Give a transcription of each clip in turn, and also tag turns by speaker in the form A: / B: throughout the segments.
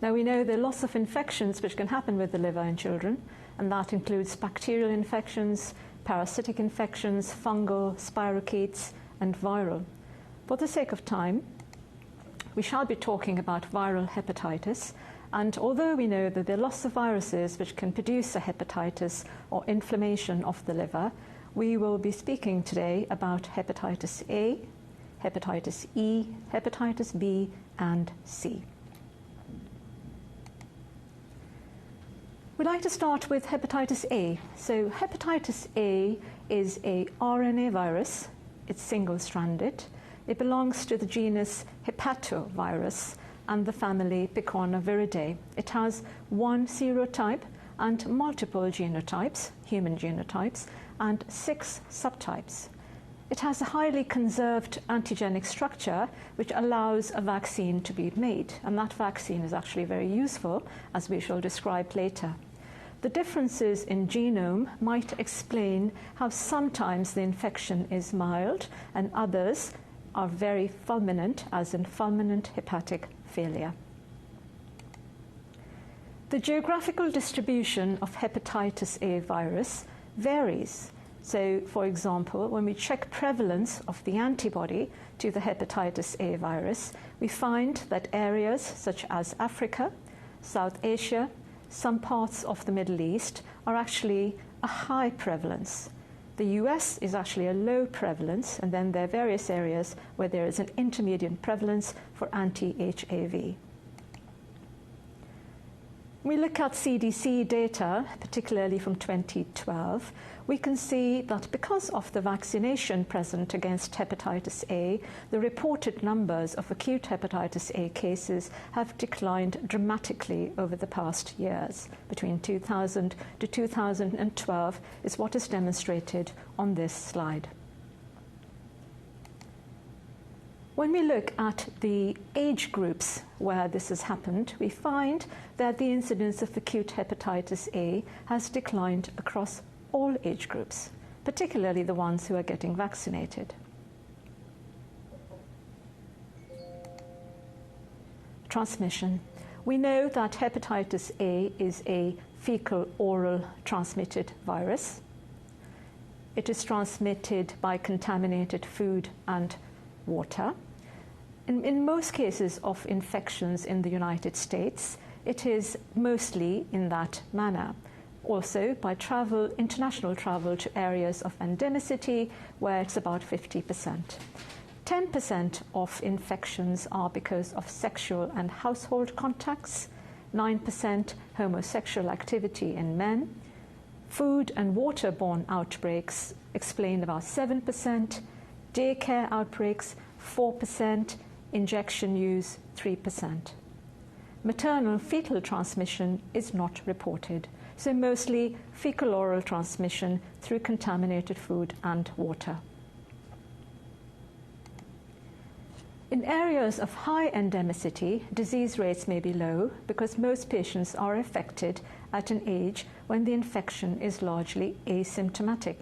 A: Now, we know there are lots of infections which can happen with the liver in children, and that includes bacterial infections, parasitic infections, fungal, spirochetes, and viral. For the sake of time, we shall be talking about viral hepatitis, and although we know that there are lots of viruses which can produce a hepatitis or inflammation of the liver, we will be speaking today about hepatitis A, hepatitis E, hepatitis B, and C. We'd like to start with hepatitis A. So hepatitis A is a RNA virus. It's single-stranded. It belongs to the genus Hepatovirus and the family Picornaviridae. It has one serotype and multiple genotypes, human genotypes, and 6 subtypes. It has a highly conserved antigenic structure which allows a vaccine to be made, and that vaccine is actually very useful, as we shall describe later. The differences in genome might explain how sometimes the infection is mild and others are very fulminant, as in fulminant hepatic failure. The geographical distribution of hepatitis A virus varies. So, for example, when we check prevalence of the antibody to the hepatitis A virus, we find that areas such as Africa, South Asia, some parts of the Middle East are actually a high prevalence. The US is actually a low prevalence, and then there are various areas where there is an intermediate prevalence for anti-HAV. When we look at CDC data, particularly from 2012, we can see that because of the vaccination present against hepatitis A, the reported numbers of acute hepatitis A cases have declined dramatically over the past years. Between 2000 to 2012 is what is demonstrated on this slide. When we look at the age groups where this has happened, we find that the incidence of acute hepatitis A has declined across all age groups, particularly the ones who are getting vaccinated. Transmission. We know that hepatitis A is a fecal-oral transmitted virus. It is transmitted by contaminated food and water. In most cases of infections in the United States, it is mostly in that manner. Also by travel, international travel to areas of endemicity, where it's about 50%. 10% of infections are because of sexual and household contacts, 9% homosexual activity in men. Food and waterborne outbreaks explain about 7%, daycare outbreaks 4%, injection use 3%. Maternal fetal transmission is not reported, so mostly fecal-oral transmission through contaminated food and water. In areas of high endemicity, disease rates may be low because most patients are affected at an age when the infection is largely asymptomatic.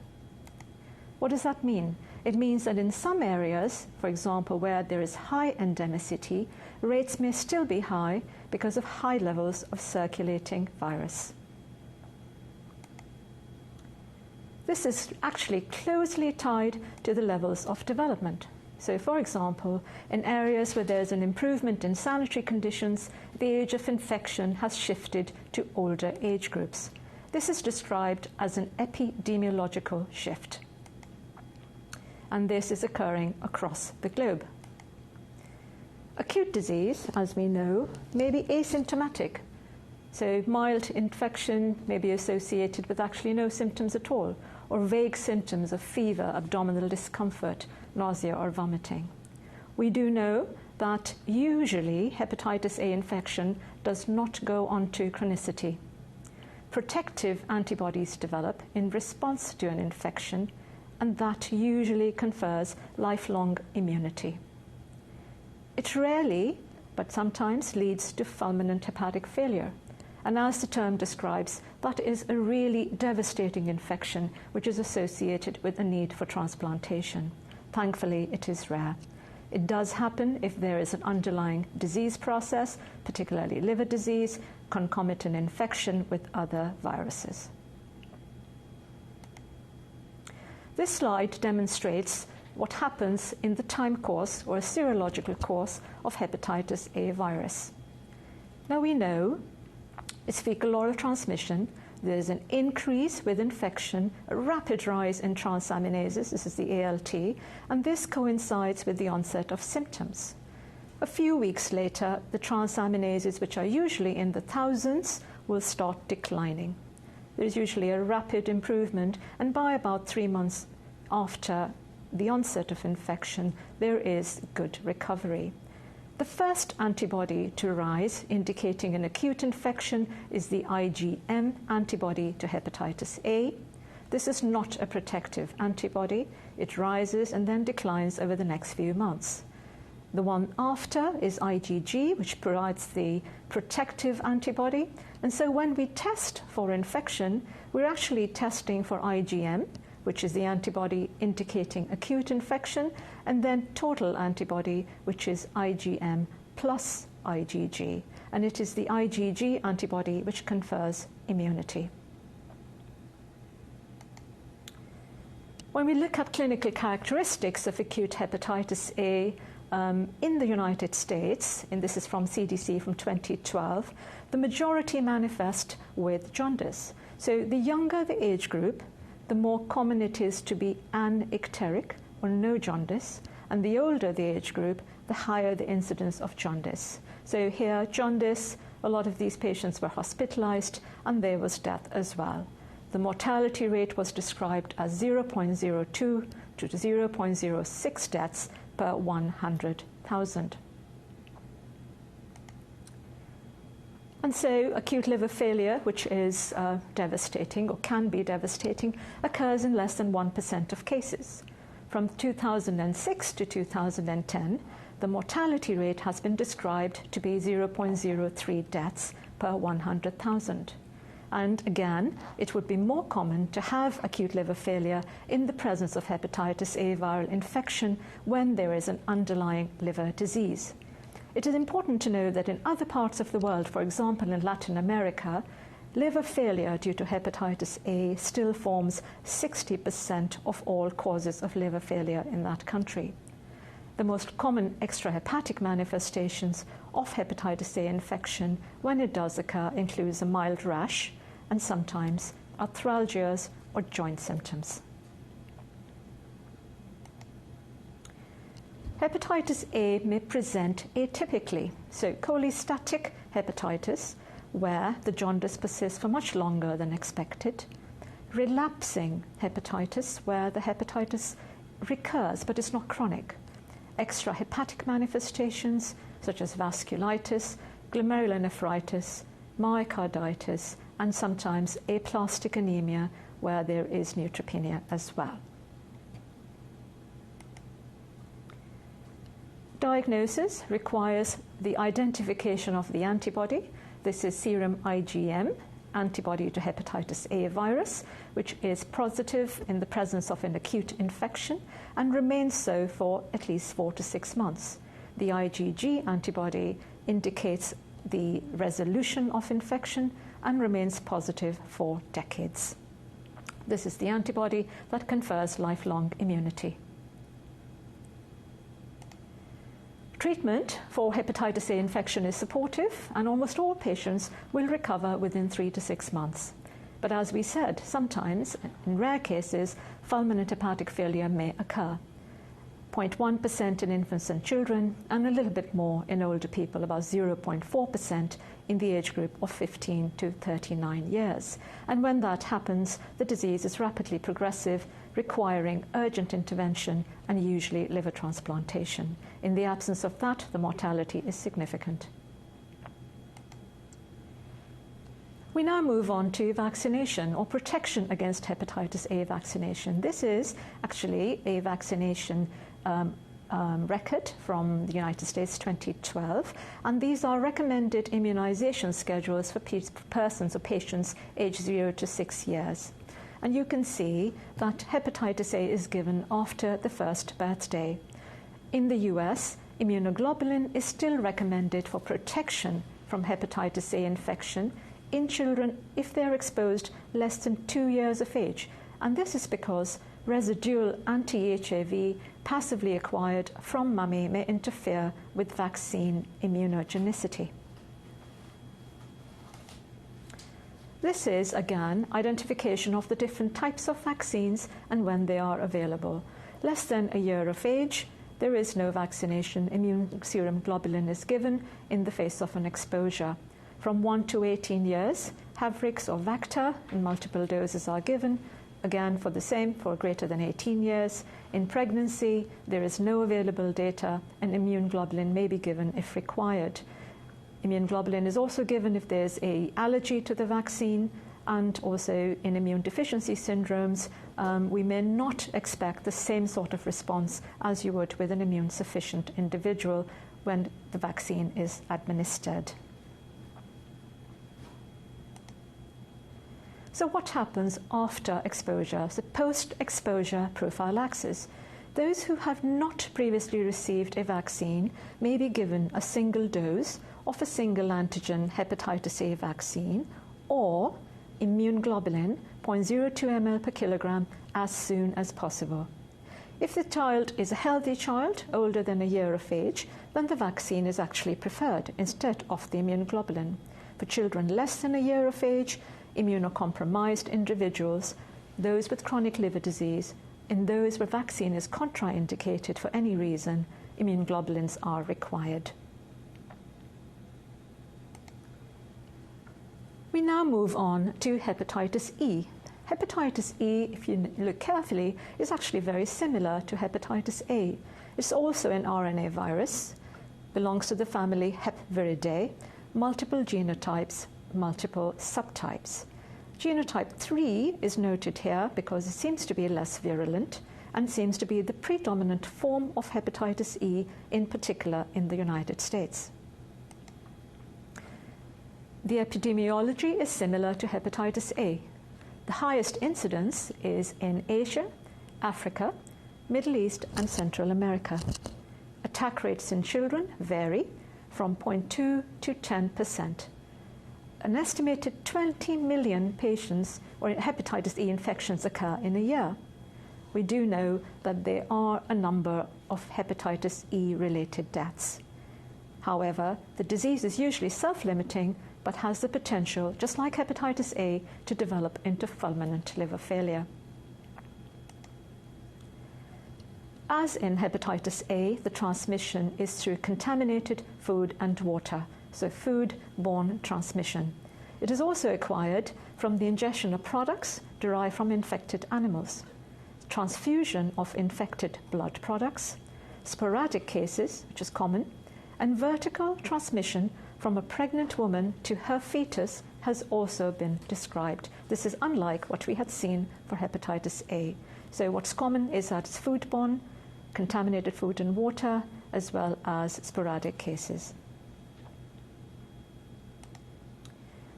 A: What does that mean? It means that in some areas, for example, where there is high endemicity, rates may still be high because of high levels of circulating virus. This is actually closely tied to the levels of development. So, for example, in areas where there's an improvement in sanitary conditions, the age of infection has shifted to older age groups. This is described as an epidemiological shift. And this is occurring across the globe. Acute disease, as we know, may be asymptomatic. So mild infection may be associated with actually no symptoms at all, or vague symptoms of fever, abdominal discomfort, nausea, or vomiting. We do know that usually hepatitis A infection does not go on to chronicity. Protective antibodies develop in response to an infection, and that usually confers lifelong immunity. It rarely, but sometimes, leads to fulminant hepatic failure. And as the term describes, that is a really devastating infection which is associated with the need for transplantation. Thankfully, it is rare. It does happen if there is an underlying disease process, particularly liver disease, concomitant infection with other viruses. This slide demonstrates what happens in the time course or a serological course of hepatitis A virus. Now we know it's fecal oral transmission. There's an increase with infection, a rapid rise in transaminases, this is the ALT, and this coincides with the onset of symptoms. A few weeks later, the transaminases, which are usually in the thousands, will start declining. There's usually a rapid improvement, and by about 3 months after the onset of infection, there is good recovery. The first antibody to rise, indicating an acute infection, is the IgM antibody to hepatitis A. This is not a protective antibody. It rises and then declines over the next few months. The one after is IgG, which provides the protective antibody. And so when we test for infection, we're actually testing for IgM, which is the antibody indicating acute infection, and then total antibody, which is IgM plus IgG. And it is the IgG antibody which confers immunity. When we look at clinical characteristics of acute hepatitis A in the United States, and this is from CDC from 2012, the majority manifest with jaundice. So the younger the age group, the more common it is to be anicteric or no jaundice, and the older the age group, the higher the incidence of jaundice. So here, jaundice, a lot of these patients were hospitalized, and there was death as well. The mortality rate was described as 0.02 to 0.06 deaths per 100,000. And so acute liver failure, which is devastating or can be devastating, occurs in less than 1% of cases. From 2006 to 2010, the mortality rate has been described to be 0.03 deaths per 100,000. And again, it would be more common to have acute liver failure in the presence of hepatitis A viral infection when there is an underlying liver disease. It is important to know that in other parts of the world, for example in Latin America, liver failure due to hepatitis A still forms 60% of all causes of liver failure in that country. The most common extrahepatic manifestations of hepatitis A infection, when it does occur, includes a mild rash and sometimes arthralgias or joint symptoms. Hepatitis A may present atypically, so cholestatic hepatitis, where the jaundice persists for much longer than expected, relapsing hepatitis, where the hepatitis recurs but is not chronic, extrahepatic manifestations such as vasculitis, glomerulonephritis, myocarditis, and sometimes aplastic anemia, where there is neutropenia as well. Diagnosis requires the identification of the antibody. This is serum IgM, antibody to hepatitis A virus, which is positive in the presence of an acute infection and remains so for at least 4 to 6 months. The IgG antibody indicates the resolution of infection and remains positive for decades. This is the antibody that confers lifelong immunity. Treatment for hepatitis A infection is supportive, and almost all patients will recover within 3 to 6 months. But as we said, sometimes, in rare cases, fulminant hepatic failure may occur. 0.1% in infants and children, and a little bit more in older people, about 0.4% in the age group of 15 to 39 years. And when that happens, the disease is rapidly progressive, requiring urgent intervention and usually liver transplantation. In the absence of that, the mortality is significant. We now move on to vaccination or protection against hepatitis A vaccination. This is actually a vaccination record from the United States 2012, and these are recommended immunization schedules for persons or patients aged 0 to 6 years. And you can see that hepatitis A is given after the first birthday. In the US, immunoglobulin is still recommended for protection from hepatitis A infection in children if they're exposed less than 2 years of age. And this is because residual anti-HAV passively acquired from mummy may interfere with vaccine immunogenicity. This is, again, identification of the different types of vaccines and when they are available. Less than a year of age, there is no vaccination. Immune serum globulin is given in the face of an exposure. From 1 to 18 years, Havrix or Vactor in multiple doses are given, again for the same, for greater than 18 years. In pregnancy, there is no available data, and immune globulin may be given if required. Immune globulin is also given if there's an allergy to the vaccine, and also in immune deficiency syndromes, we may not expect the same sort of response as you would with an immune sufficient individual when the vaccine is administered. So what happens after exposure? So post-exposure prophylaxis. Those who have not previously received a vaccine may be given a single dose of a single antigen hepatitis A vaccine or immune globulin 0.02 ml per kilogram as soon as possible. If the child is a healthy child, older than a year of age, then the vaccine is actually preferred instead of the immune globulin. For children less than a year of age, immunocompromised individuals, those with chronic liver disease, and those where vaccine is contraindicated for any reason, immune globulins are required. We now move on to hepatitis E. Hepatitis E, if you look carefully, is actually very similar to hepatitis A. It's also an RNA virus, belongs to the family Hepviridae, multiple genotypes, multiple subtypes. Genotype 3 is noted here because it seems to be less virulent and seems to be the predominant form of hepatitis E, in particular in the United States. The epidemiology is similar to hepatitis A. The highest incidence is in Asia, Africa, Middle East, and Central America. Attack rates in children vary from 0.2 to 10%. An estimated 20 million patients or hepatitis E infections occur in a year. We do know that there are a number of hepatitis E-related deaths. However, the disease is usually self-limiting but has the potential, just like hepatitis A, to develop into fulminant liver failure. As in hepatitis A, the transmission is through contaminated food and water, so food-borne transmission. It is also acquired from the ingestion of products derived from infected animals, transfusion of infected blood products, sporadic cases, which is common, and vertical transmission from a pregnant woman to her fetus has also been described. This is unlike what we had seen for hepatitis A. So what's common is that it's foodborne, contaminated food and water, as well as sporadic cases.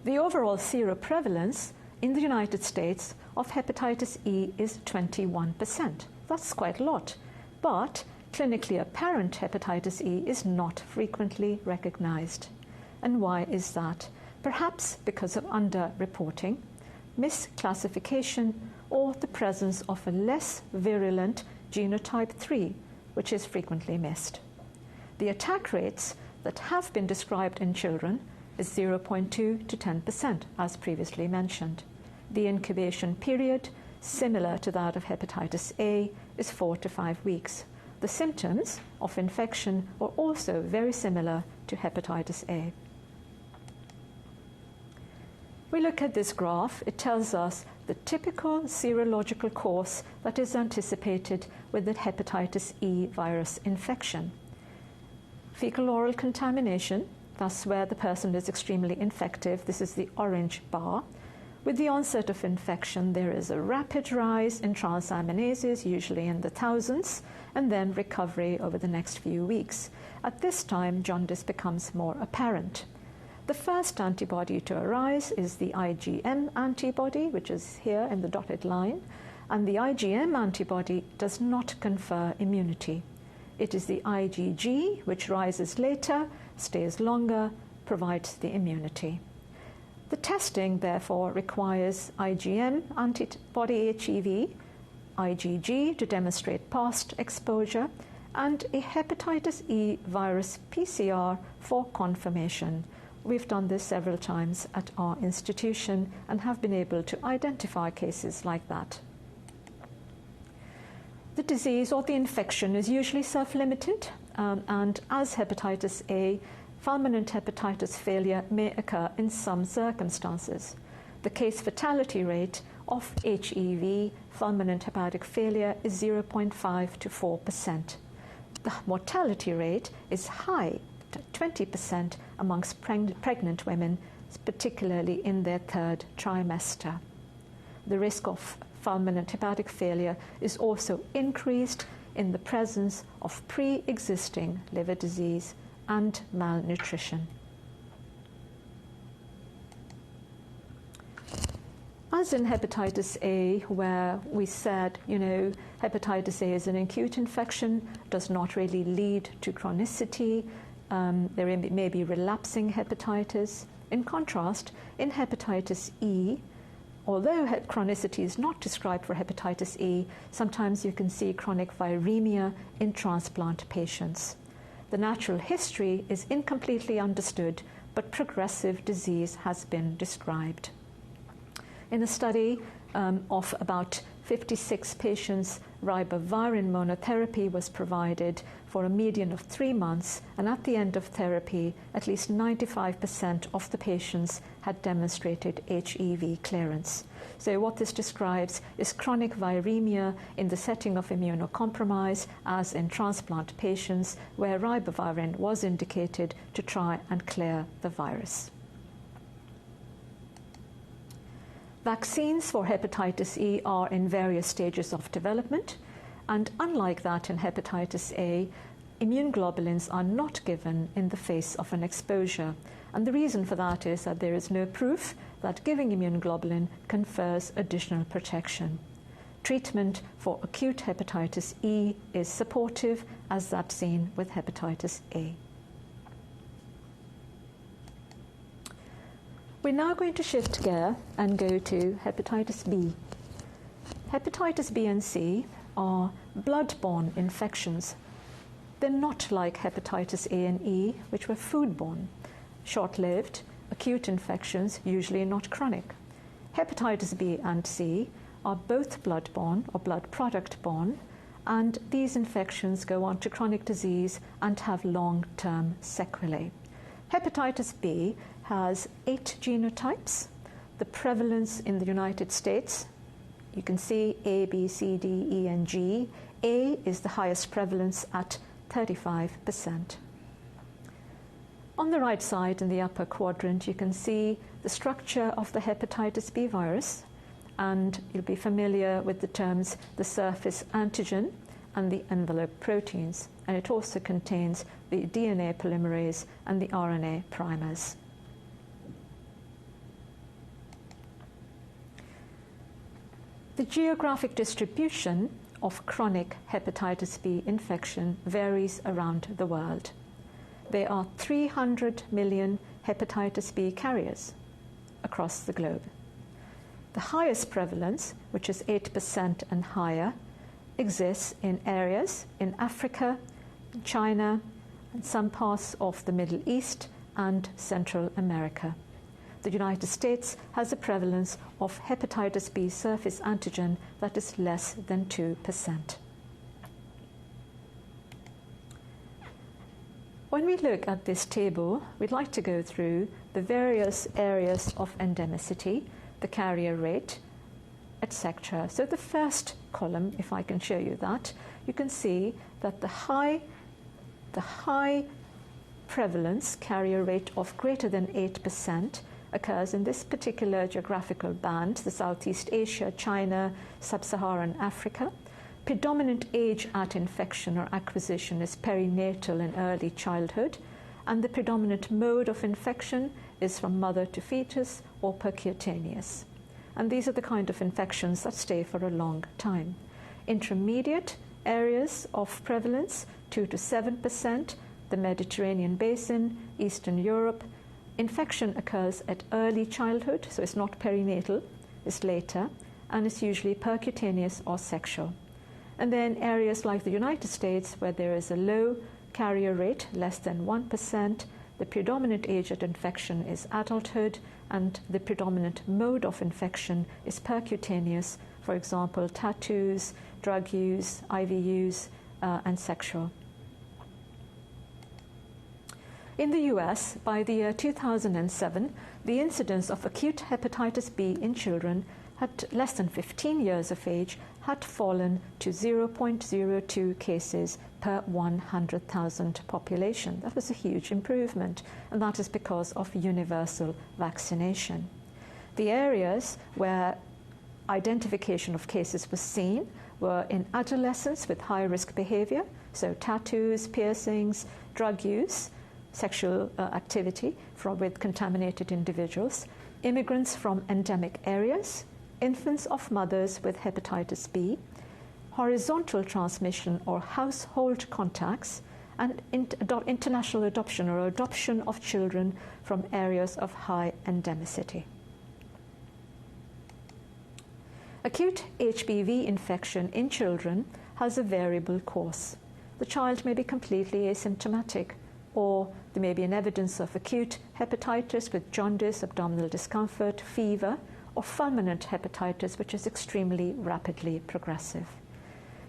A: The overall seroprevalence in the United States of hepatitis E is 21%. That's quite a lot. But clinically apparent hepatitis E is not frequently recognized. And why is that? Perhaps because of underreporting, misclassification, or the presence of a less virulent genotype 3, which is frequently missed. The attack rates that have been described in children is 0.2 to 10%, as previously mentioned. The incubation period, similar to that of hepatitis A, is 4 to 5 weeks. The symptoms of infection are also very similar to hepatitis A. We look at this graph. It tells us the typical serological course that is anticipated with the hepatitis E virus infection. Fecal-oral contamination, that's where the person is extremely infective. This is the orange bar. With the onset of infection, there is a rapid rise in transaminases, usually in the thousands, and then recovery over the next few weeks. At this time, jaundice becomes more apparent. The first antibody to arise is the IgM antibody, which is here in the dotted line, and the IgM antibody does not confer immunity. It is the IgG which rises later, stays longer, provides the immunity. The testing, therefore, requires IgM antibody HEV, IgG to demonstrate past exposure, and a hepatitis E virus PCR for confirmation. We've done this several times at our institution and have been able to identify cases like that. The disease or the infection is usually self-limited, and as hepatitis A, fulminant hepatitis failure may occur in some circumstances. The case fatality rate of HEV fulminant hepatic failure is 0.5 to 4%. The mortality rate is high, 20% amongst pregnant women, particularly in their third trimester. The risk of fulminant hepatic failure is also increased in the presence of pre-existing liver disease and malnutrition. As in hepatitis A, where we said, hepatitis A is an acute infection, does not really lead to chronicity. There may be relapsing hepatitis. In contrast, in hepatitis E, although chronicity is not described for hepatitis E, sometimes you can see chronic viremia in transplant patients. The natural history is incompletely understood, but progressive disease has been described. In a study of about 56 patients, ribavirin monotherapy was provided for a median of 3 months, and at the end of therapy, at least 95% of the patients had demonstrated HEV clearance. So what this describes is chronic viremia in the setting of immunocompromise, as in transplant patients, where ribavirin was indicated to try and clear the virus. Vaccines for hepatitis E are in various stages of development, and unlike that in hepatitis A, immune globulins are not given in the face of an exposure. And the reason for that is that there is no proof that giving immune globulin confers additional protection. Treatment for acute hepatitis E is supportive, as that seen with hepatitis A. We're now going to shift gear and go to hepatitis B. Hepatitis B and C are blood-borne infections. They're not like hepatitis A and E, which were food-borne, short-lived, acute infections, usually not chronic. Hepatitis B and C are both blood-borne or blood product-borne, and these infections go on to chronic disease and have long-term sequelae. Hepatitis B has 8 genotypes. The prevalence in the United States, you can see A, B, C, D, E, and G. A is the highest prevalence at 35%. On the right side in the upper quadrant, you can see the structure of the hepatitis B virus, and you'll be familiar with the terms the surface antigen and the envelope proteins, and it also contains the DNA polymerase and the RNA primers. The geographic distribution of chronic hepatitis B infection varies around the world. There are 300 million hepatitis B carriers across the globe. The highest prevalence, which is 8% and higher, exists in areas in Africa, China, and some parts of the Middle East and Central America. The United States has a prevalence of hepatitis B surface antigen that is less than 2%. When we look at this table, we'd like to go through the various areas of endemicity, the carrier rate, etc. So the first column, if I can show you that, you can see that the high prevalence carrier rate of greater than 8% occurs in this particular geographical band, the Southeast Asia, China, Sub-Saharan Africa. Predominant age at infection or acquisition is perinatal and early childhood, and the predominant mode of infection is from mother to fetus or percutaneous. And these are the kind of infections that stay for a long time. Intermediate areas of prevalence 2 to 7%, the Mediterranean basin, Eastern Europe. Infection occurs at early childhood, so it's not perinatal, it's later, and it's usually percutaneous or sexual. And then areas like the United States, where there is a low carrier rate, less than 1%, the predominant age of infection is adulthood, and the predominant mode of infection is percutaneous, for example, tattoos, drug use, IV use, and sexual. In the US, by the year 2007, the incidence of acute hepatitis B in children at less than 15 years of age had fallen to 0.02 cases per 100,000 population. That was a huge improvement, and that is because of universal vaccination. The areas where identification of cases was seen were in adolescents with high-risk behavior, so tattoos, piercings, drug use, sexual activity with contaminated individuals, immigrants from endemic areas, infants of mothers with hepatitis B, horizontal transmission or household contacts, and international adoption or adoption of children from areas of high endemicity. Acute HBV infection in children has a variable course. The child may be completely asymptomatic, or there may be an evidence of acute hepatitis with jaundice, abdominal discomfort, fever, or fulminant hepatitis, which is extremely rapidly progressive.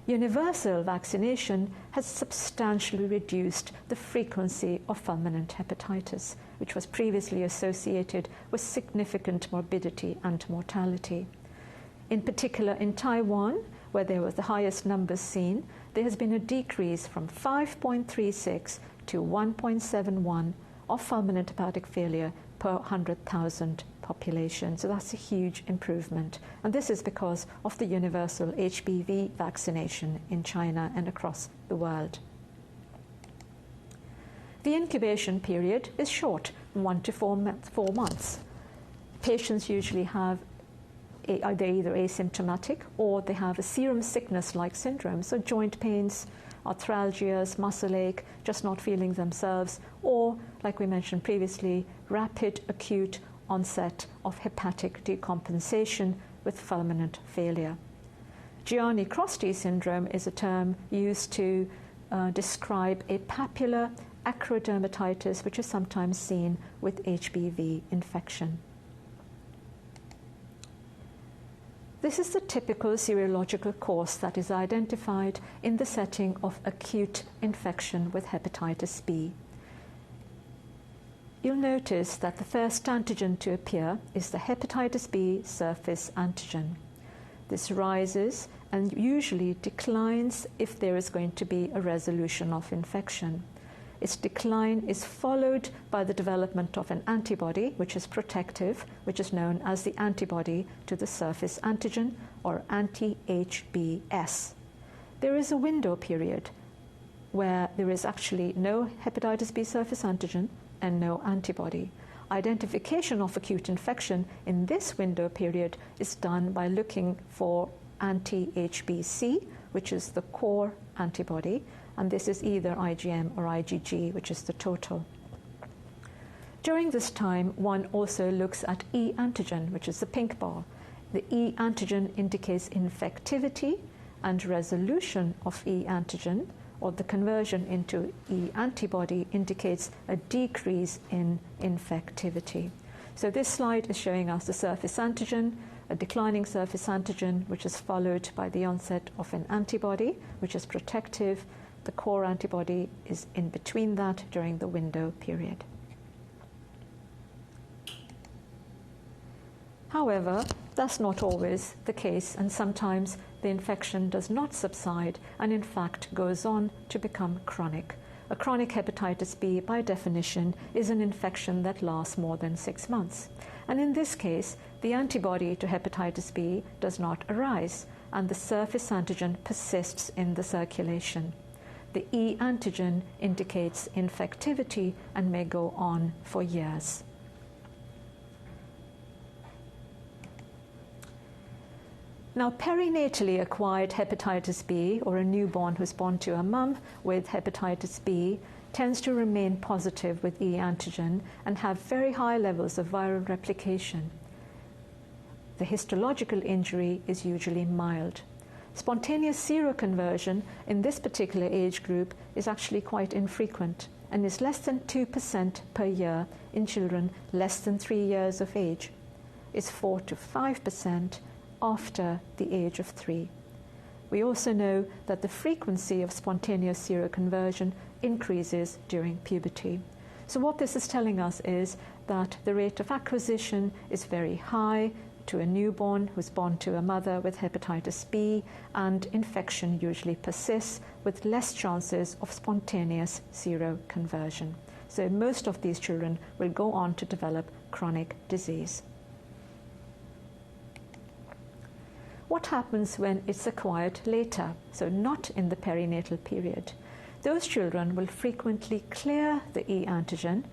A: Universal vaccination has substantially reduced the frequency of fulminant hepatitis, which was previously associated with significant morbidity and mortality. In particular, in Taiwan, where there was the highest numbers seen, there has been a decrease from 5.36 to 1.71 of fulminant hepatic failure per 100,000 population. So that's a huge improvement. And this is because of the universal HBV vaccination in China and across the world. The incubation period is short, 1 to 4 months. Patients usually have they're either asymptomatic or they have a serum sickness-like syndrome, so joint pains, arthralgias, muscle ache, just not feeling themselves, or, like we mentioned previously, rapid acute onset of hepatic decompensation with fulminant failure. Gianni-Crosti syndrome is a term used to describe a papular acrodermatitis, which is sometimes seen with HBV infection. This is the typical serological course that is identified in the setting of acute infection with hepatitis B. You'll notice that the first antigen to appear is the hepatitis B surface antigen. This rises and usually declines if there is going to be a resolution of infection. Its decline is followed by the development of an antibody, which is protective, which is known as the antibody to the surface antigen, or anti-HBs. There is a window period where there is actually no hepatitis B surface antigen and no antibody. Identification of acute infection in this window period is done by looking for anti-HBc, which is the core antibody, and this is either IgM or IgG, which is the total. During this time, one also looks at E antigen, which is the pink bar. The E antigen indicates infectivity, and resolution of E antigen, or the conversion into E antibody, indicates a decrease in infectivity. So this slide is showing us the surface antigen, a declining surface antigen, which is followed by the onset of an antibody, which is protective. The core antibody is in between that during the window period. However, that's not always the case, and sometimes the infection does not subside and in fact goes on to become chronic. A chronic hepatitis B, by definition, is an infection that lasts more than 6 months. And in this case, the antibody to hepatitis B does not arise, and the surface antigen persists in the circulation. The E antigen indicates infectivity and may go on for years. Now, perinatally acquired hepatitis B, or a newborn who's born to a mum with hepatitis B, tends to remain positive with E antigen and have very high levels of viral replication. The histological injury is usually mild. Spontaneous seroconversion in this particular age group is actually quite infrequent and is less than 2% per year in children less than 3 years of age. It's 4 to 5% after the age of 3. We also know that the frequency of spontaneous seroconversion increases during puberty. So what this is telling us is that the rate of acquisition is very high to a newborn who's born to a mother with hepatitis B, and infection usually persists with less chances of spontaneous seroconversion. So most of these children will go on to develop chronic disease. What happens when it's acquired later, so not in the perinatal period? Those children will frequently clear the E antigen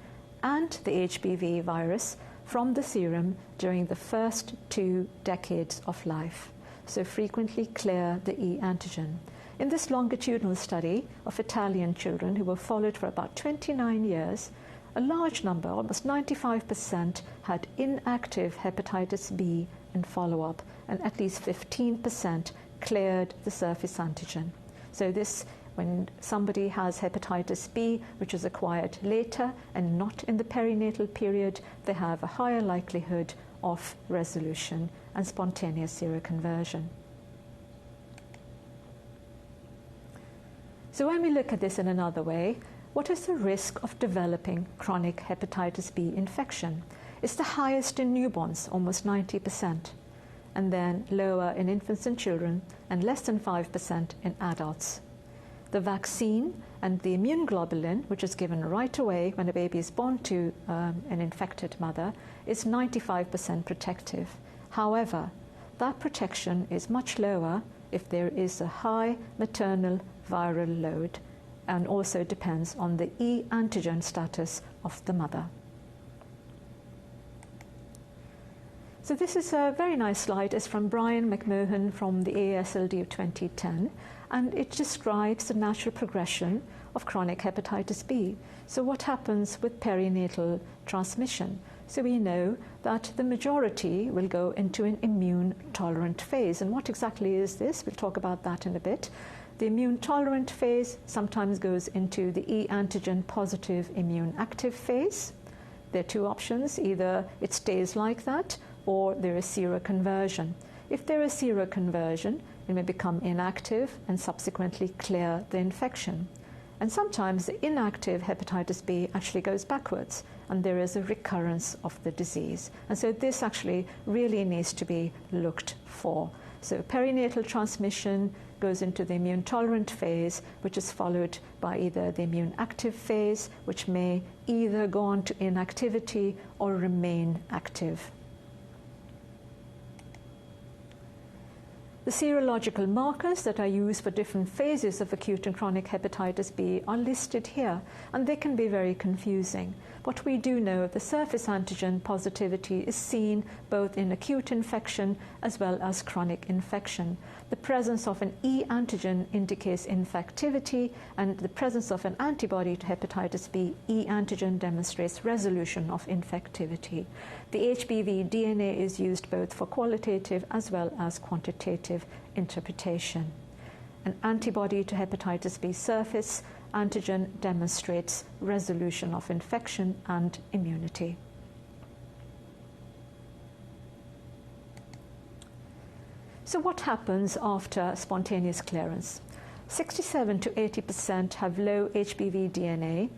A: and the HBV virus from the serum during the first 2 decades of life. So frequently clear the E antigen. In this longitudinal study of Italian children who were followed for about 29 years, a large number, almost 95%, had inactive hepatitis B in follow-up, and at least 15% cleared the surface antigen. So this, when somebody has hepatitis B, which is acquired later and not in the perinatal period, they have a higher likelihood of resolution and spontaneous seroconversion. So when we look at this in another way, what is the risk of developing chronic hepatitis B infection? It's the highest in newborns, almost 90%, and then lower in infants and children, and less than 5% in adults. The vaccine and the immune globulin, which is given right away when a baby is born to an infected mother, is 95% protective. However, that protection is much lower if there is a high maternal viral load, and also depends on the E antigen status of the mother. So this is a very nice slide. It's from Brian McMahon from the AASLD of 2010, and it describes the natural progression of chronic hepatitis B. So what happens with perinatal transmission? So we know that the majority will go into an immune-tolerant phase. And what exactly is this? We'll talk about that in a bit. The immune-tolerant phase sometimes goes into the E antigen positive immune-active phase. There are 2 options. Either it stays like that, or there is seroconversion. If there is seroconversion, it may become inactive and subsequently clear the infection. And sometimes the inactive hepatitis B actually goes backwards, and there is a recurrence of the disease. And so this actually really needs to be looked for. So perinatal transmission goes into the immune-tolerant phase, which is followed by either the immune-active phase, which may either go on to inactivity or remain active. The serological markers that are used for different phases of acute and chronic hepatitis B are listed here, and they can be very confusing. What we do know, the surface antigen positivity is seen both in acute infection as well as chronic infection. The presence of an E antigen indicates infectivity, and the presence of an antibody to hepatitis B, E antigen, demonstrates resolution of infectivity. The HBV DNA is used both for qualitative as well as quantitative interpretation. An antibody to hepatitis B surface antigen demonstrates resolution of infection and immunity. So what happens after spontaneous clearance? 67 to 80% have low HBV DNA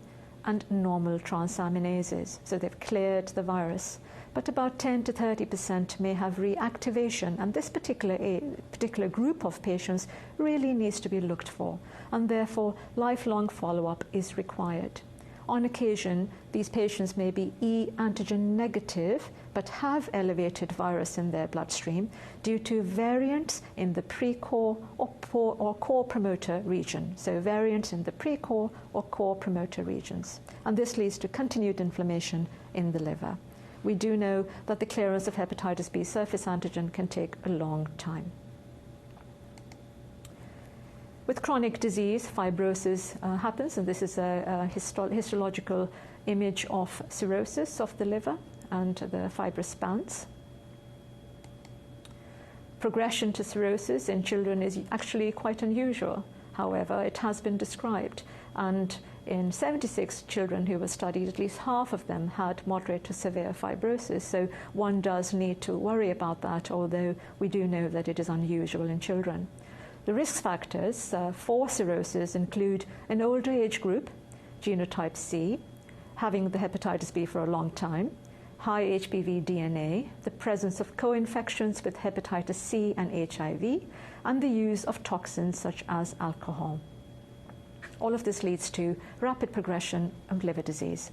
A: and normal transaminases, so they've cleared the virus. But about 10 to 30% may have reactivation, and this particular group of patients really needs to be looked for, and therefore lifelong follow-up is required. On occasion, these patients may be E antigen negative but have elevated virus in their bloodstream due to variants in the pre-core or core promoter region. So variants in the pre-core or core promoter regions. And this leads to continued inflammation in the liver. We do know that the clearance of hepatitis B surface antigen can take a long time. With chronic disease, fibrosis happens, and this is a histological image of cirrhosis of the liver and the fibrous bands. Progression to cirrhosis in children is actually quite unusual. However, it has been described, and in 76 children who were studied, at least half of them had moderate to severe fibrosis. So one does need to worry about that, although we do know that it is unusual in children. The risk factors for cirrhosis include an older age group, genotype C, having the hepatitis B for a long time, high HBV DNA, the presence of co-infections with hepatitis C and HIV, and the use of toxins such as alcohol. All of this leads to rapid progression of liver disease.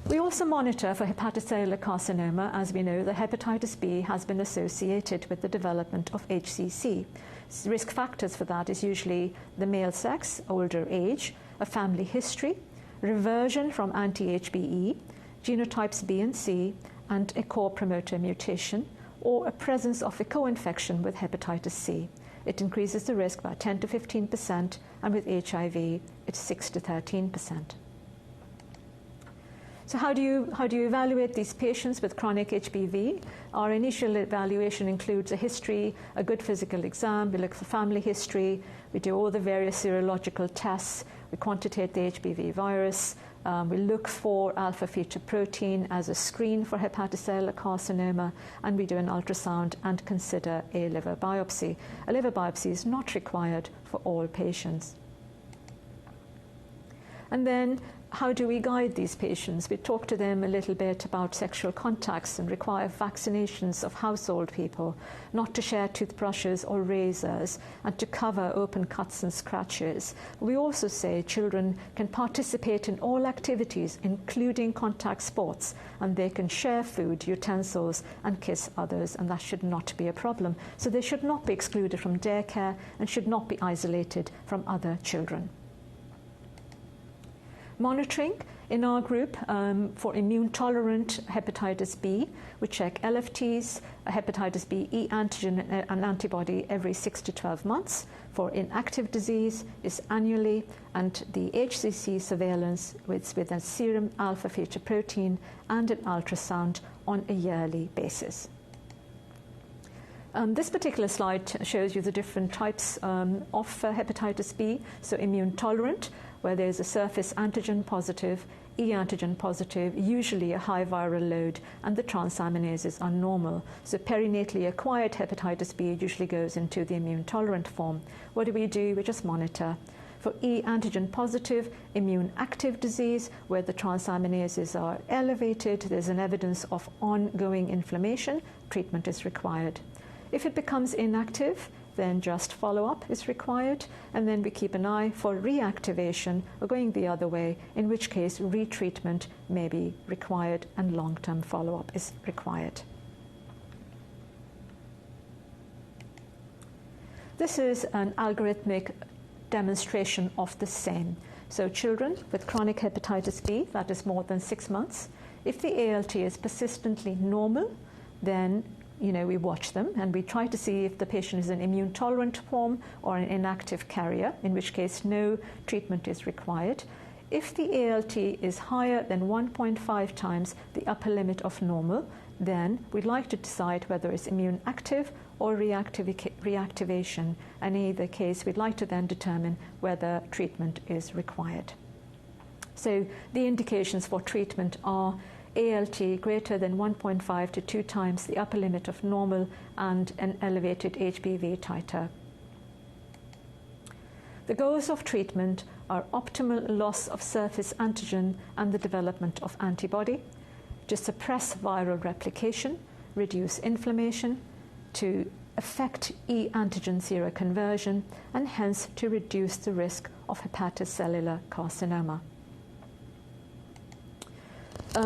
A: We also monitor for hepatocellular carcinoma. As we know, the hepatitis B has been associated with the development of HCC. Risk factors for that is usually the male sex, older age, a family history, reversion from anti-HBE, genotypes B and C, and a core promoter mutation, or a presence of a co-infection with hepatitis C. It increases the risk by 10 to 15%, and with HIV, it's 6 to 13%. So how do you evaluate these patients with chronic HBV? Our initial evaluation includes a history, a good physical exam. We look for family history. We do all the various serological tests. We quantitate the HBV virus. We look for alpha-fetoprotein as a screen for hepatocellular carcinoma, and we do an ultrasound and consider a liver biopsy. A liver biopsy is not required for all patients. And then, how do we guide these patients? We talk to them a little bit about sexual contacts and require vaccinations of household people, not to share toothbrushes or razors, and to cover open cuts and scratches. We also say children can participate in all activities, including contact sports, and they can share food, utensils, and kiss others, and that should not be a problem. So they should not be excluded from daycare and should not be isolated from other children. Monitoring in our group for immune-tolerant hepatitis B, we check LFTs, hepatitis B E antigen and antibody every 6 to 12 months. For inactive disease is annually, and the HCC surveillance with a serum alpha-fetoprotein and an ultrasound on a yearly basis. This particular slide shows you the different types of hepatitis B. So immune tolerant, where there's a surface antigen positive, E antigen positive, usually a high viral load, and the transaminases are normal. So perinatally acquired hepatitis B usually goes into the immune tolerant form. What do? We just monitor. For E antigen positive, immune active disease, where the transaminases are elevated, there's an evidence of ongoing inflammation, treatment is required. If it becomes inactive, then just follow-up is required, and then we keep an eye for reactivation or going the other way, in which case retreatment may be required and long-term follow-up is required. This is an algorithmic demonstration of the same. So children with chronic hepatitis B, that is more than 6 months, if the ALT is persistently normal, then we watch them and we try to see if the patient is an immune tolerant form or an inactive carrier, in which case no treatment is required. If the ALT is higher than 1.5 times the upper limit of normal, then we'd like to decide whether it's immune active or reactivation. And in either case, we'd like to then determine whether treatment is required. So the indications for treatment are ALT greater than 1.5 to 2 times the upper limit of normal and an elevated HBV titer. The goals of treatment are optimal loss of surface antigen and the development of antibody, to suppress viral replication, reduce inflammation, to affect E antigen seroconversion, and hence to reduce the risk of hepatocellular carcinoma.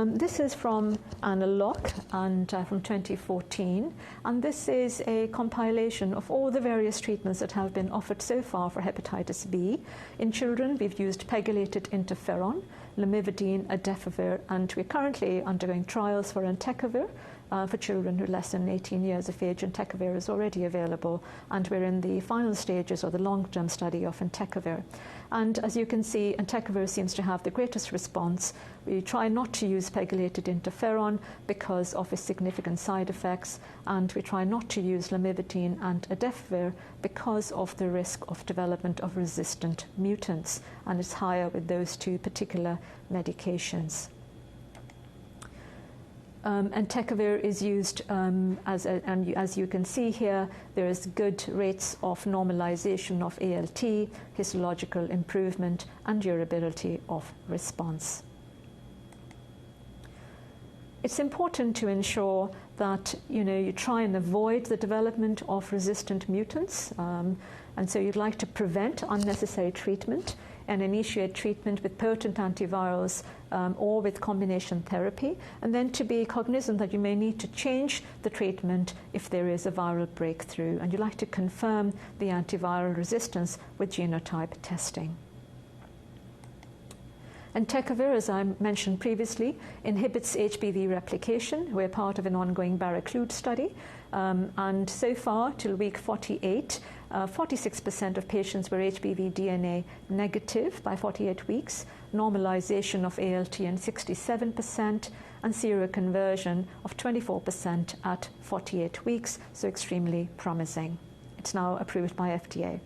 A: This is from Anna Locke and from 2014, and this is a compilation of all the various treatments that have been offered so far for hepatitis B. In children, we've used pegylated interferon, lamivudine, adefovir, and we're currently undergoing trials for entecavir, for children who are less than 18 years of age. Entecavir is already available, and we're in the final stages of the long-term study of entecavir. And as you can see, entecavir seems to have the greatest response. We try not to use pegylated interferon because of its significant side effects, and we try not to use lamivudine and adefovir because of the risk of development of resistant mutants, and it's higher with those two particular medications. Entecavir is used and as you can see here, there is good rates of normalization of ALT, histological improvement, and durability of response. It's important to ensure that you try and avoid the development of resistant mutants, and so you'd like to prevent unnecessary treatment and initiate treatment with potent antivirals or with combination therapy, and then to be cognizant that you may need to change the treatment if there is a viral breakthrough, and you like to confirm the antiviral resistance with genotype testing. Entecavir, as I mentioned previously, inhibits HBV replication. We're part of an ongoing Baraclude study, and so far, till week 48, 46% of patients were HBV DNA negative by 48 weeks, normalization of ALT in 67%, and seroconversion of 24% at 48 weeks, so extremely promising. It's now approved by FDA.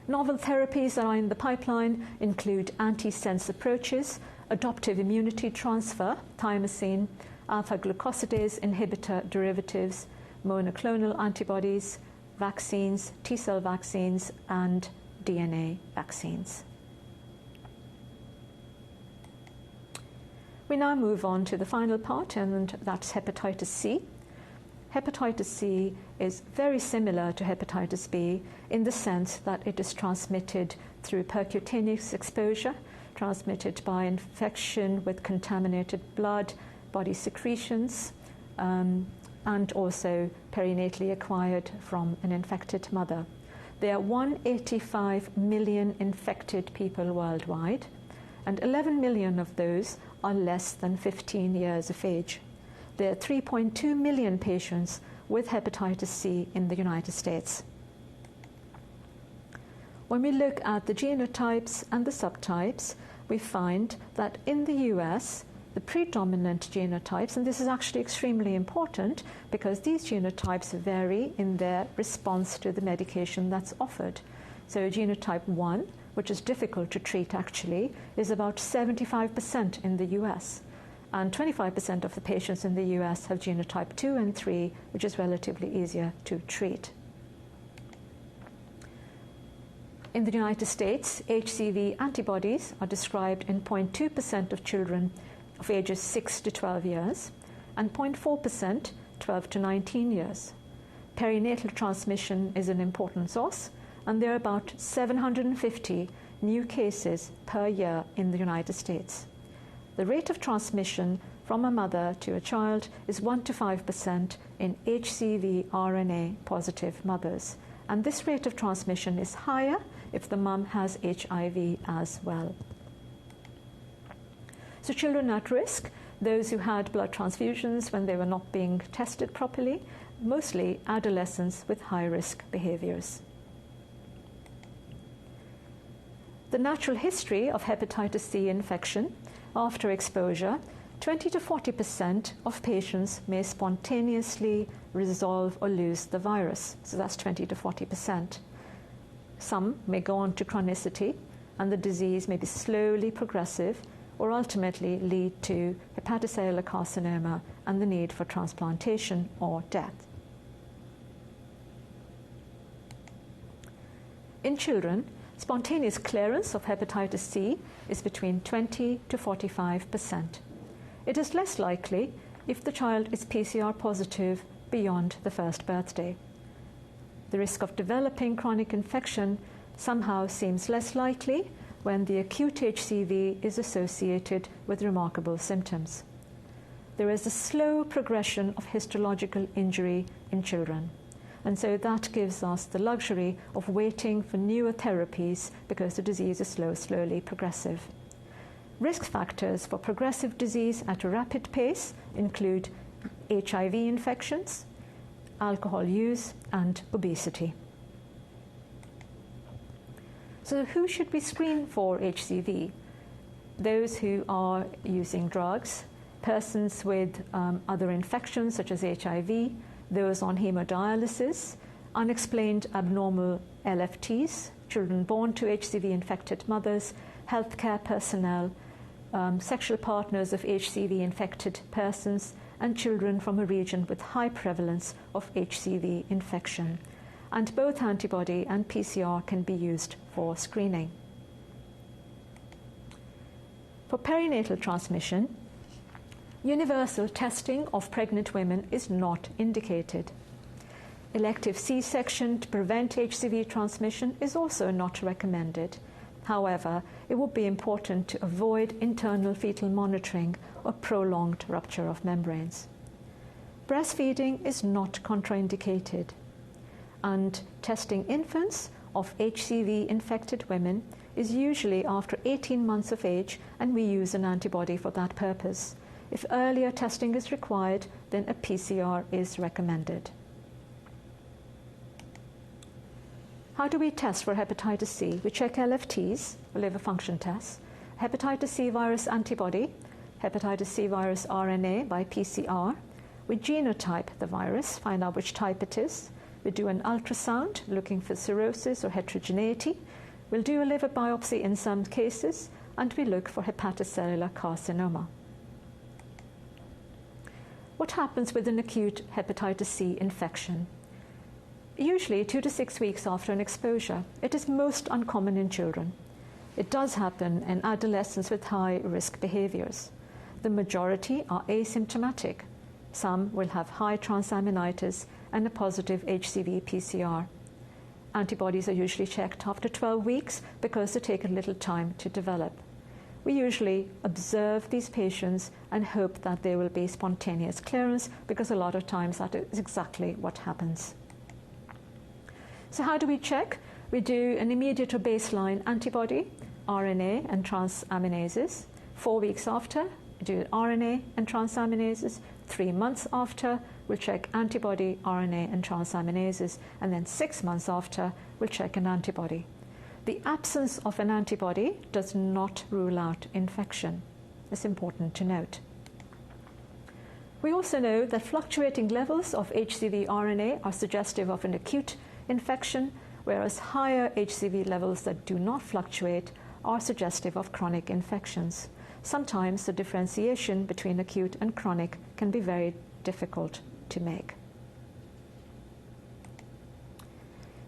A: Novel therapies that are in the pipeline include antisense approaches, adoptive immunity transfer, thymosin, alpha-glucosidase inhibitor derivatives, monoclonal antibodies, vaccines, T-cell vaccines, and DNA vaccines. We now move on to the final part, and that's hepatitis C. Hepatitis C is very similar to hepatitis B in the sense that it is transmitted through percutaneous exposure, transmitted by infection with contaminated blood, body secretions, and also perinatally acquired from an infected mother. There are 185 million infected people worldwide, and 11 million of those are less than 15 years of age. There are 3.2 million patients with hepatitis C in the United States. When we look at the genotypes and the subtypes, we find that in the US, the predominant genotypes, and this is actually extremely important because these genotypes vary in their response to the medication that's offered. So genotype 1, which is difficult to treat actually, is about 75% in the US. And 25% of the patients in the US have genotype 2 and 3, which is relatively easier to treat. In the United States, HCV antibodies are described in 0.2% of children of ages 6 to 12 years and 0.4% 12 to 19 years. Perinatal transmission is an important source, and there are about 750 new cases per year in the United States. The rate of transmission from a mother to a child is 1 to 5% in HCV RNA positive mothers. And this rate of transmission is higher if the mum has HIV as well. So children at risk, those who had blood transfusions when they were not being tested properly, mostly adolescents with high-risk behaviors. The natural history of hepatitis C infection after exposure, 20 to 40% of patients may spontaneously resolve or lose the virus. So that's 20 to 40%. Some may go on to chronicity, and the disease may be slowly progressive or ultimately lead to hepatocellular carcinoma and the need for transplantation or death. In children, spontaneous clearance of hepatitis C is between 20 to 45%. It is less likely if the child is PCR positive beyond the first birthday. The risk of developing chronic infection somehow seems less likely when the acute HCV is associated with remarkable symptoms. There is a slow progression of histological injury in children. And so that gives us the luxury of waiting for newer therapies because the disease is slowly progressive. Risk factors for progressive disease at a rapid pace include HIV infections, alcohol use, and obesity. So who should we screen for HCV? Those who are using drugs, persons with other infections such as HIV, those on hemodialysis, unexplained abnormal LFTs, children born to HCV-infected mothers, healthcare personnel, sexual partners of HCV-infected persons, and children from a region with high prevalence of HCV infection. And both antibody and PCR can be used for screening. For perinatal transmission, universal testing of pregnant women is not indicated. Elective C-section to prevent HCV transmission is also not recommended. However, it would be important to avoid internal fetal monitoring or prolonged rupture of membranes. Breastfeeding is not contraindicated, and testing infants of HCV-infected women is usually after 18 months of age, and we use an antibody for that purpose. If earlier testing is required, then a PCR is recommended. How do we test for hepatitis C? We check LFTs, liver function tests, hepatitis C virus antibody, hepatitis C virus RNA by PCR. We genotype the virus, find out which type it is. We do an ultrasound looking for cirrhosis or heterogeneity. We'll do a liver biopsy in some cases, and we look for hepatocellular carcinoma. What happens with an acute hepatitis C infection? Usually 2 to 6 weeks after an exposure. It is most uncommon in children. It does happen in adolescents with high-risk behaviors. The majority are asymptomatic. Some will have high transaminitis and a positive HCV PCR. Antibodies are usually checked after 12 weeks because they take a little time to develop. We usually observe these patients and hope that there will be spontaneous clearance, because a lot of times that is exactly what happens. So how do we check? We do an immediate or baseline antibody, RNA and transaminases. 4 weeks after, we do RNA and transaminases. 3 months after, we'll check antibody, RNA and transaminases. And then 6 months after, we'll check an antibody. The absence of an antibody does not rule out infection. It's important to note. We also know that fluctuating levels of HCV RNA are suggestive of an acute infection, whereas higher HCV levels that do not fluctuate are suggestive of chronic infections. Sometimes the differentiation between acute and chronic can be very difficult to make.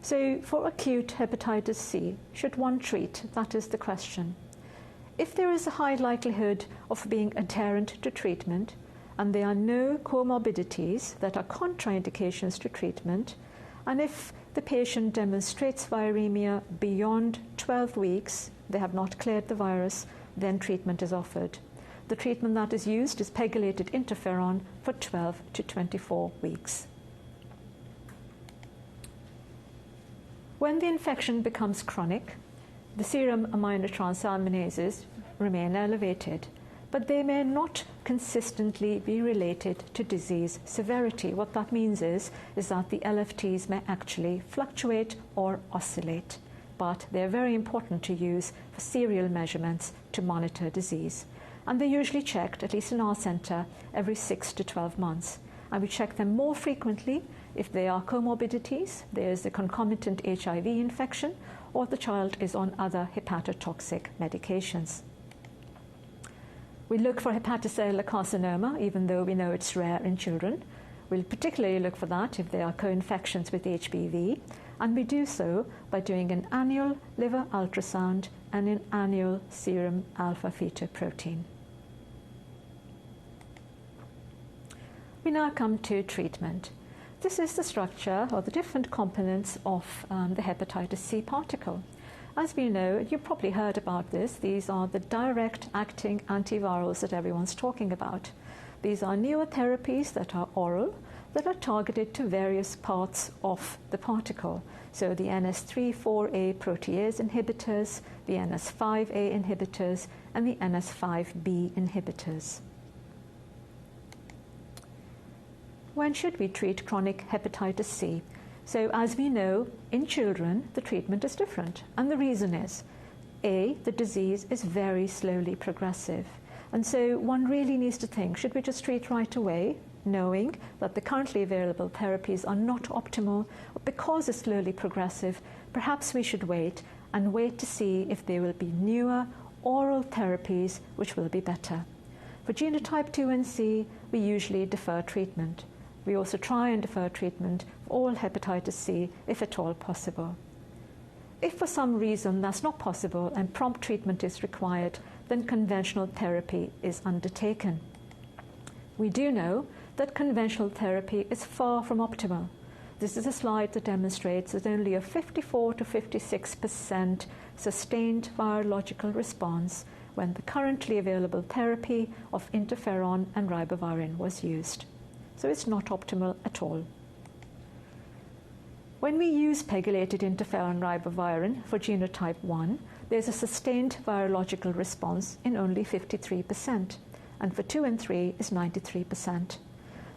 A: So for acute hepatitis C, should one treat? That is the question. If there is a high likelihood of being adherent to treatment, and there are no comorbidities that are contraindications to treatment, and if the patient demonstrates viremia beyond 12 weeks, they have not cleared the virus, then treatment is offered. The treatment that is used is pegylated interferon for 12 to 24 weeks. When the infection becomes chronic, the serum aminotransaminases remain elevated, but they may not consistently be related to disease severity. What that means is that the LFTs may actually fluctuate or oscillate, but they're very important to use for serial measurements to monitor disease. And they're usually checked, at least in our centre, every 6 to 12 months. And we check them more frequently if there are comorbidities, there's a concomitant HIV infection, or the child is on other hepatotoxic medications. We look for hepatocellular carcinoma, even though we know it's rare in children. We'll particularly look for that if there are co-infections with HBV, and we do so by doing an annual liver ultrasound and an annual serum alpha-fetoprotein. We now come to treatment. This is the structure or the different components of the hepatitis C particle. As we know, you've probably heard about this, these are the direct-acting antivirals that everyone's talking about. These are newer therapies that are oral, that are targeted to various parts of the particle. So the NS3/4A protease inhibitors, the NS5A inhibitors, and the NS5B inhibitors. When should we treat chronic hepatitis C? So as we know, in children, the treatment is different. And the reason is, A, the disease is very slowly progressive. And so one really needs to think, should we just treat right away, knowing that the currently available therapies are not optimal? Because it's slowly progressive, perhaps we should wait to see if there will be newer oral therapies which will be better. For genotype 2 and C, we usually defer treatment. We also try and defer treatment for all hepatitis C if at all possible. If for some reason that's not possible and prompt treatment is required, then conventional therapy is undertaken. We do know that conventional therapy is far from optimal. This is a slide that demonstrates that only a 54 to 56% sustained virological response when the currently available therapy of interferon and ribavirin was used. So it's not optimal at all. When we use pegylated interferon ribavirin for genotype 1, there's a sustained virological response in only 53%, and for 2 and 3 is 93%.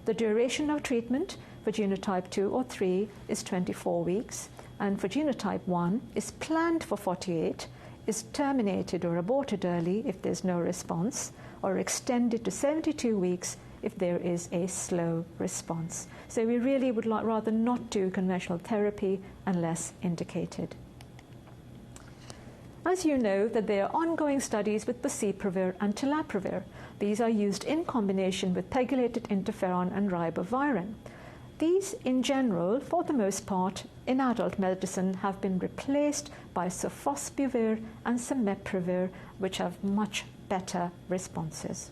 A: The duration of treatment for genotype 2 or 3 is 24 weeks, and for genotype 1 is planned for 48, is terminated or aborted early if there's no response, or extended to 72 weeks if there is a slow response. So we really would rather not do conventional therapy unless indicated. As you know, that there are ongoing studies with boceprevir and telaprevir. These are used in combination with pegylated interferon and ribavirin. These, in general, for the most part, in adult medicine have been replaced by sofosbuvir and cimeprevir, which have much better responses.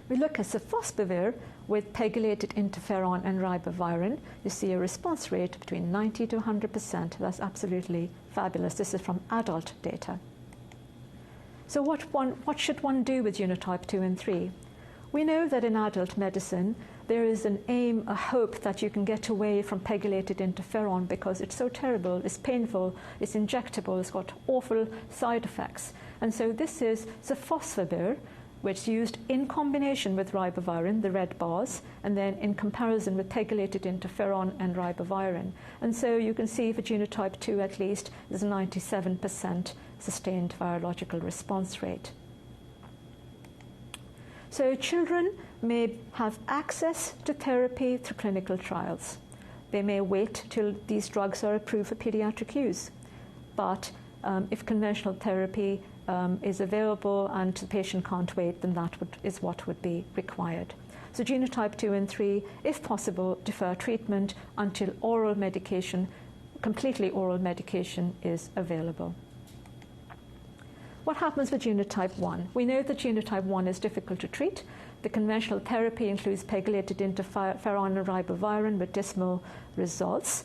A: We look at sofosbuvir with pegylated interferon and ribavirin. You see a response rate between 90 to 100%. That's absolutely fabulous. This is from adult data. So what should one do with genotype 2 and 3? We know that in adult medicine, there is an aim, a hope that you can get away from pegylated interferon because it's so terrible, it's painful, it's injectable, it's got awful side effects. And so this is sofosbuvir, which is used in combination with ribavirin, the red bars, and then in comparison with pegylated interferon and ribavirin. And so you can see for genotype 2 at least, there's a 97% sustained virological response rate. So children may have access to therapy through clinical trials. They may wait till these drugs are approved for pediatric use. But if conventional therapy is available and the patient can't wait, then that is what would be required. So genotype 2 and 3, if possible, defer treatment until oral medication, completely oral medication, is available. What happens with genotype 1? We know that genotype 1 is difficult to treat. The conventional therapy includes pegylated interferon and ribavirin with dismal results.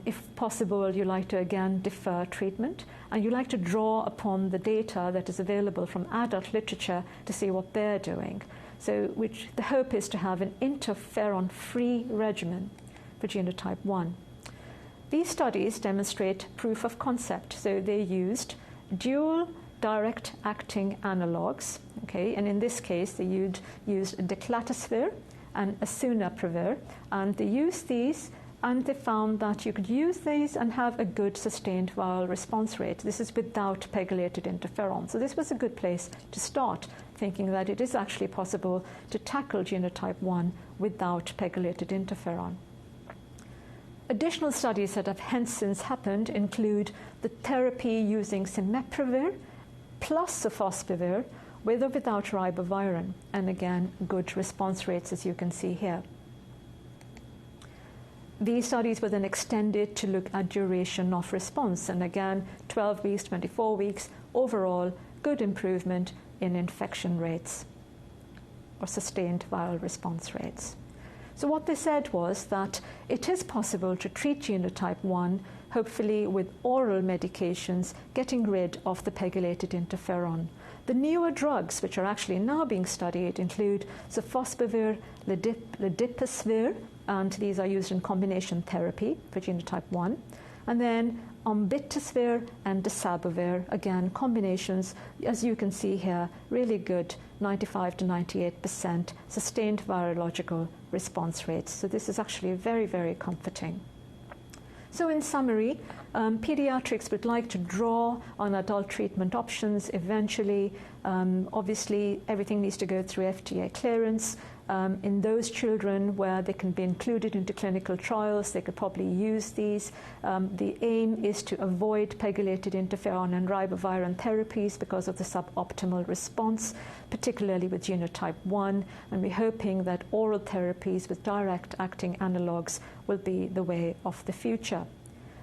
A: If possible, you like to again defer treatment, and you like to draw upon the data that is available from adult literature to see what they're doing. So the hope is to have an interferon-free regimen for genotype 1. These studies demonstrate proof of concept. So they used dual direct-acting analogues, okay, and in this case they used declatasvir and asunaprevir, and they used these and they found that you could use these and have a good sustained viral response rate. This is without pegylated interferon. So this was a good place to start, thinking that it is actually possible to tackle genotype 1 without pegylated interferon. Additional studies that have hence since happened include the therapy using cimeprevir plus sofosbuvir with or without ribavirin, and again, good response rates as you can see here. These studies were then extended to look at duration of response, and again, 12 weeks, 24 weeks, overall, good improvement in infection rates or sustained viral response rates. So what they said was that it is possible to treat genotype 1 hopefully with oral medications, getting rid of the pegylated interferon. The newer drugs, which are actually now being studied, include sofosbuvir, ledipasvir, and these are used in combination therapy for genotype 1. And then ombitesvir and dasabuvir, again, combinations, as you can see here, really good 95 to 98% sustained virological response rates. So this is actually very, very comforting. So in summary, pediatrics would like to draw on adult treatment options eventually. Obviously, everything needs to go through FDA clearance. In those children where they can be included into clinical trials, they could probably use these. The aim is to avoid pegylated interferon and ribavirin therapies because of the suboptimal response, particularly with genotype 1, and we're hoping that oral therapies with direct-acting analogues will be the way of the future.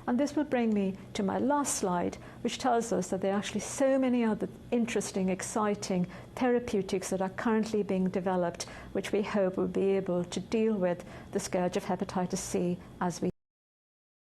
A: And this will bring me to my last slide, which tells us that there are actually so many other interesting, exciting therapeutics that are currently being developed, which we hope will be able to deal with the scourge of hepatitis C as we